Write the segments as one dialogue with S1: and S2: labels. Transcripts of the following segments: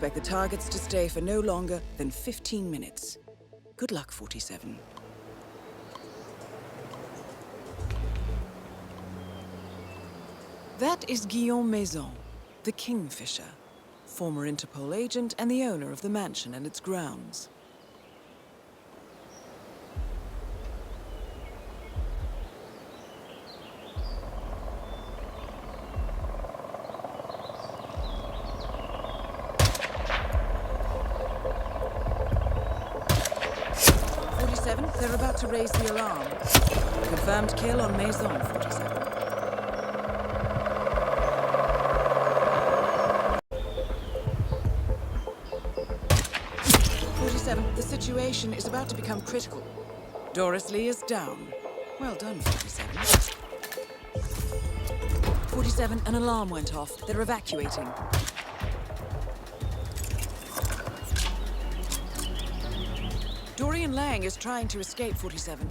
S1: Expect the targets to stay for no longer than 15 minutes. Good luck, 47. That is Guillaume Maison, the Kingfisher, former Interpol agent and the owner of the mansion and its grounds. They're about to raise the alarm. Confirmed kill on Maison, 47. The situation is about to become critical. Doris Lee is down. Well done, 47. 47, an alarm went off. They're evacuating. Dorian Lang is trying to escape, 47.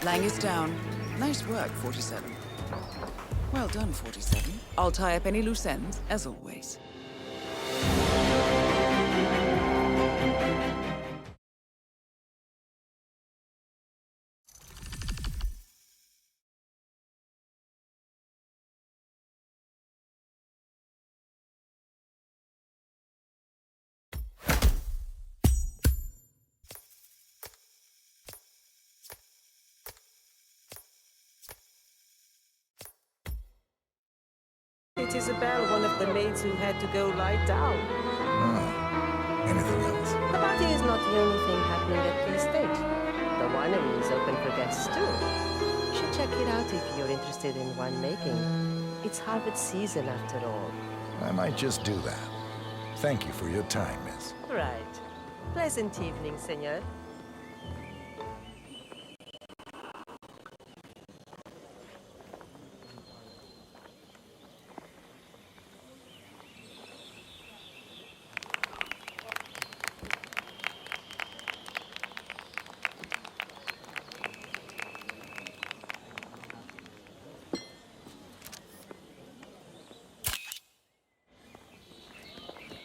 S1: Lang is down. Nice work, 47. Well done, 47. I'll tie up any loose ends, as always.
S2: Isabel, one of the maids who had to go lie down.
S3: Oh. Anything else?
S2: The party is not the only thing happening at the estate. The winery is open for guests too. You should check it out if you're interested in winemaking. It's harvest season after all.
S3: I might just do that. Thank you for your time, miss.
S2: Right. Pleasant evening, senor.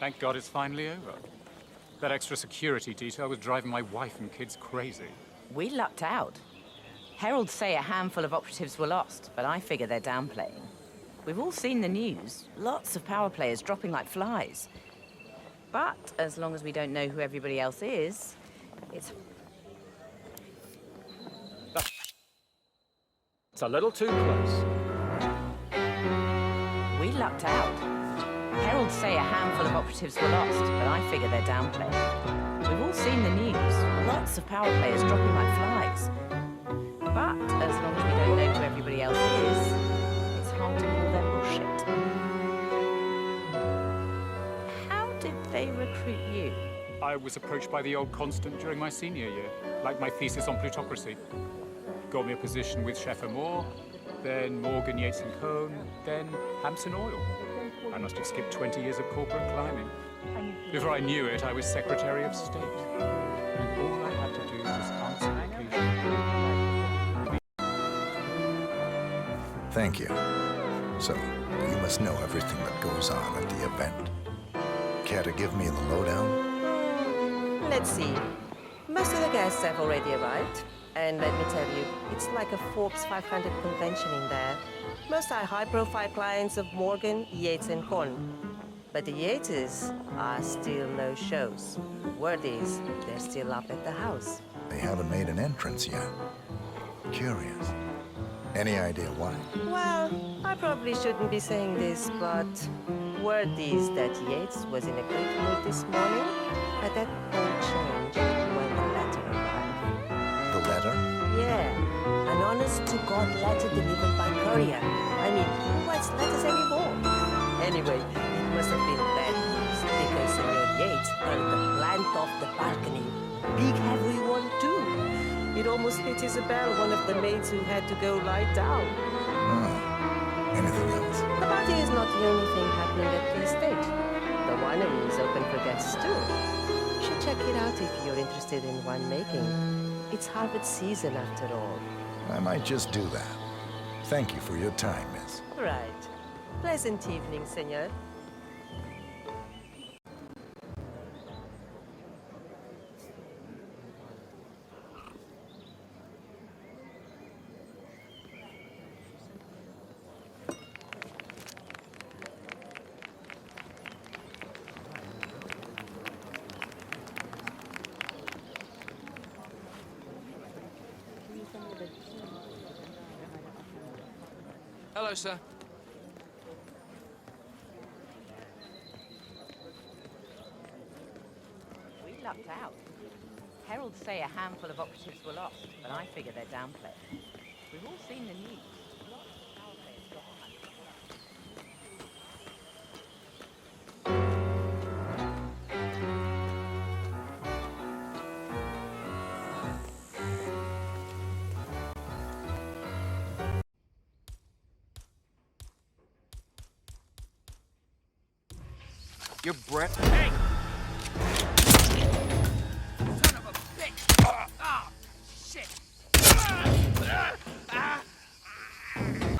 S4: Thank God it's finally over. That extra security detail was driving my wife and kids crazy.
S5: We lucked out. Heralds say a handful of operatives were lost, but I figure they're downplaying. We've all seen the news. Lots of power players dropping like flies. But as long as we don't know who everybody else is, it's
S4: a little too close.
S5: We lucked out. Heralds say a handful of operatives were lost, but I figure they're downplaying. We've all seen the news. Lots of power players dropping like flies. But as long as we don't know who everybody else is, it's hard to call their bullshit. How did they recruit you?
S4: I was approached by the old constant during my senior year, like my thesis on plutocracy. Got me a position with Chef Moore, then Morgan, Yates and Cohn, then Hampson Oil. I must have skipped 20 years of corporate climbing. Before I knew it, I was Secretary of State. And all I had to do was answer occasionally.
S3: Thank you. So, you must know everything that goes on at the event. Care to give me the lowdown?
S2: Let's see. Most of the guests have already arrived. And let me tell you, it's like a Forbes 500 convention in there. Most are high-profile clients of Morgan, Yates and Cohn. But the Yateses are still no shows. Word is, they're still up at the house.
S3: They haven't made an entrance yet. Curious. Any idea why?
S2: Well, I probably shouldn't be saying this, but word is that Yates was in a great mood this morning, but that won't change when the letter arrived.
S3: The letter?
S2: Yeah, an honest-to-God letter delivered by courier. I mean, who writes letters anymore? Anyway, it must have been bad news, because Senor Yates hurled the plant off the balcony. Big heavy one, too. It almost hit Isabel, one of the maids who had to go lie down.
S3: Oh. Anything else?
S2: The party is not the only thing happening at the estate. The winery is open for guests, too. You should check it out if you're interested in winemaking. It's harvest season after all.
S3: I might just do that. Thank you for your time, miss.
S2: Right. Pleasant evening, senor.
S6: Hello, sir.
S5: We lucked out. Heralds say a handful of operatives were lost, but I figure they're downplayed. We've all seen the news. Lots of power players got on.
S6: You're Brett. Hey! Son of a bitch! Ah! Shit!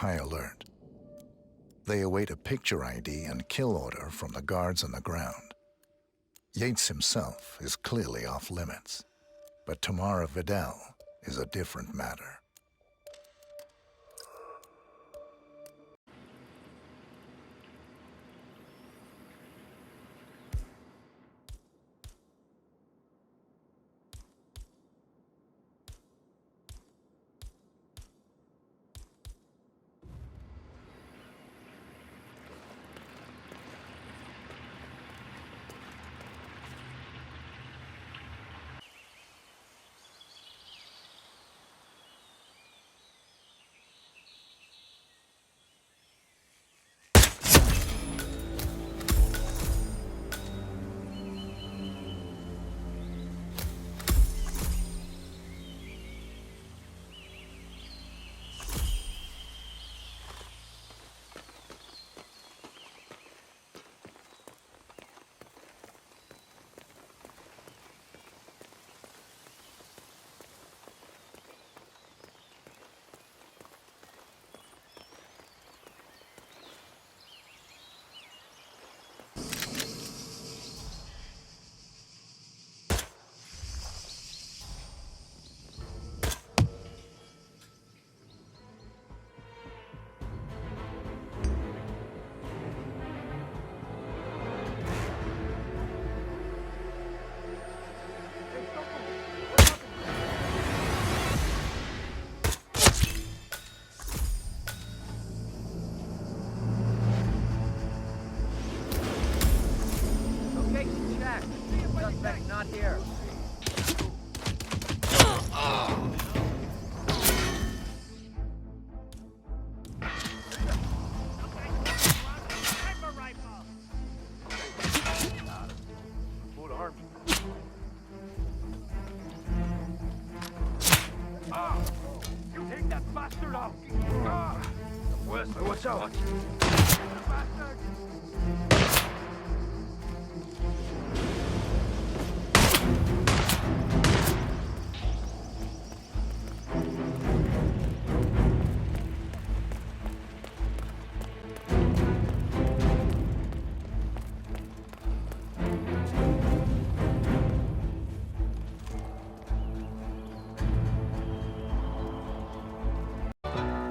S3: High alert. They await a picture ID and kill order from the guards on the ground. Yates himself is clearly off limits, but Tamara Vidal is a different matter.
S6: Location check. Suspect not here. Full arms. You take that bastard out! What's up? Bastard!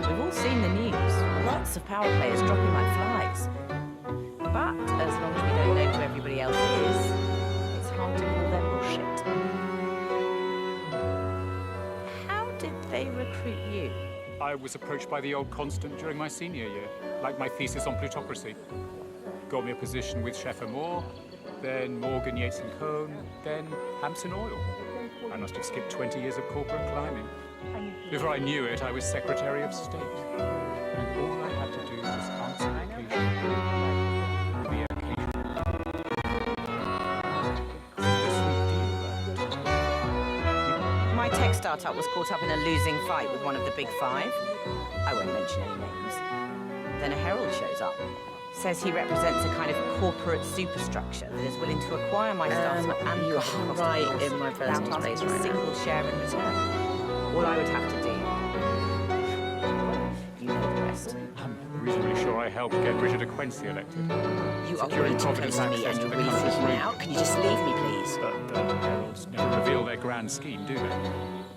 S5: We've all seen the news. Lots of power players dropping like flies. But as long as we don't know who everybody else is, it's hard to call them bullshit. How did they recruit you?
S4: I was approached by the old constant during my senior year, like my thesis on plutocracy. Got me a position with Chef Moore, then Morgan, Yates and Cohn, then Hampson Oil. I must have skipped 20 years of corporate climbing. Before I knew it, I was Secretary of State. And all I had to do was answer occasionally. The occasional.
S5: My tech startup was caught up in a losing fight with one of the big five. I won't mention any names. Then a herald shows up. Says he represents a kind of corporate superstructure that is willing to acquire my stuff and
S2: you
S5: cover the
S2: are
S5: cost
S2: right
S5: of yours
S2: in my
S5: without
S2: personal
S5: asking
S2: space
S5: a
S2: right now.
S5: single share in return. All I would have to do, well, you know the rest.
S4: I'm reasonably sure I helped get Bridget Quincy elected.
S2: You are
S4: Securing
S2: way too
S4: Providence
S2: close to me
S4: access
S2: and
S4: to
S2: you're
S4: the
S2: really
S4: country's
S2: freaking me
S4: road.
S2: out. Can you just leave me, please?
S4: But the heralds never reveal their grand scheme, do they? So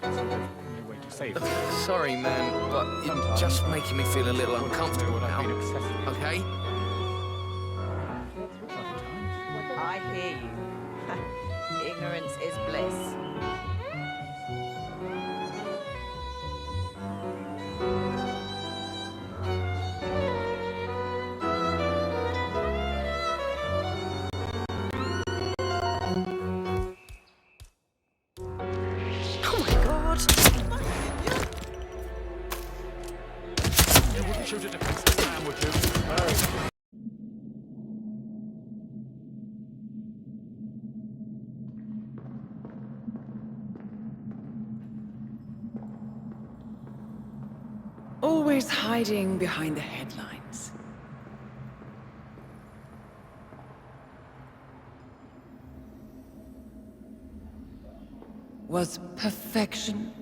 S4: there's no way to save it.
S6: Sorry, man, but you're
S4: Sometimes
S6: just making me feel a little
S4: I
S6: uncomfortable
S4: know what
S6: now.
S4: I've been accessory to.
S6: Okay?
S4: Other times.
S5: I hear you. Ignorance is bliss.
S2: Oh my god!
S4: You wouldn't shoot a defenseless man, would you?
S1: Always hiding behind the headlines. Was perfection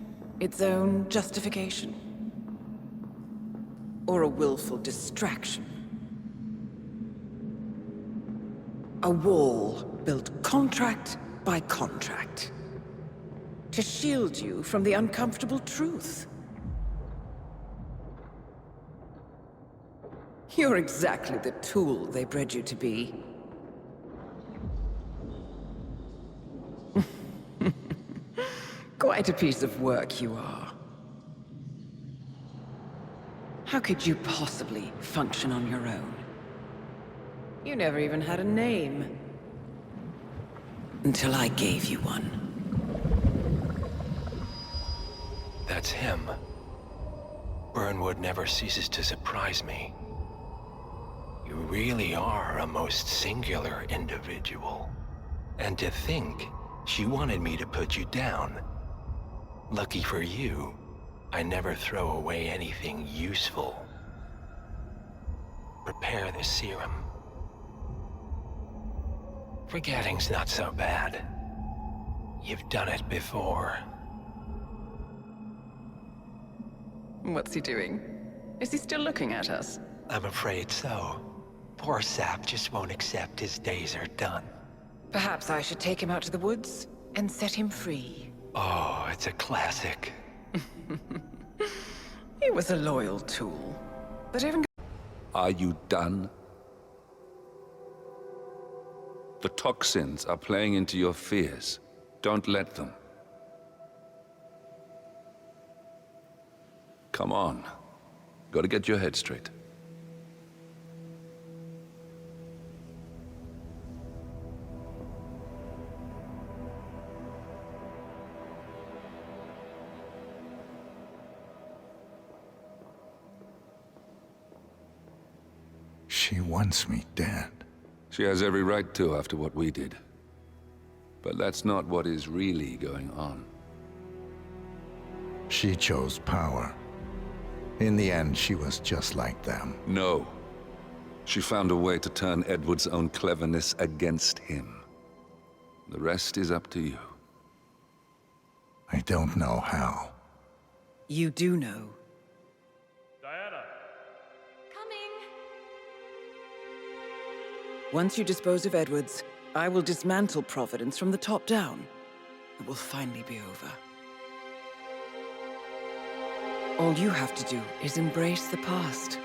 S1: its own justification? Or a willful distraction? A wall built contract by contract to shield you from the uncomfortable truth. You're exactly the tool they bred you to be. Quite a piece of work you are. How could you possibly function on your own? You never even had a name. Until I gave you one.
S7: That's him. Burnwood never ceases to surprise me. You really are a most singular individual. And to think she wanted me to put you down. Lucky for you, I never throw away anything useful. Prepare the serum. Forgetting's not so bad. You've done it before.
S1: What's he doing? Is he still looking at us?
S7: I'm afraid so. Poor sap just won't accept his days are done.
S1: Perhaps I should take him out to the woods and set him free.
S7: Oh, it's a classic.
S1: He was a loyal tool. But even...
S8: Are you done? The toxins are playing into your fears. Don't let them. Come on. Gotta get your head straight.
S3: She wants me dead.
S8: She has every right to after what we did. But that's not what is really going on.
S3: She chose power. In the end, she was just like them.
S8: No. She found a way to turn Edward's own cleverness against him. The rest is up to you.
S3: I don't know how.
S1: You do know. Once you dispose of Edwards, I will dismantle Providence from the top down. It will finally be over. All you have to do is embrace the past.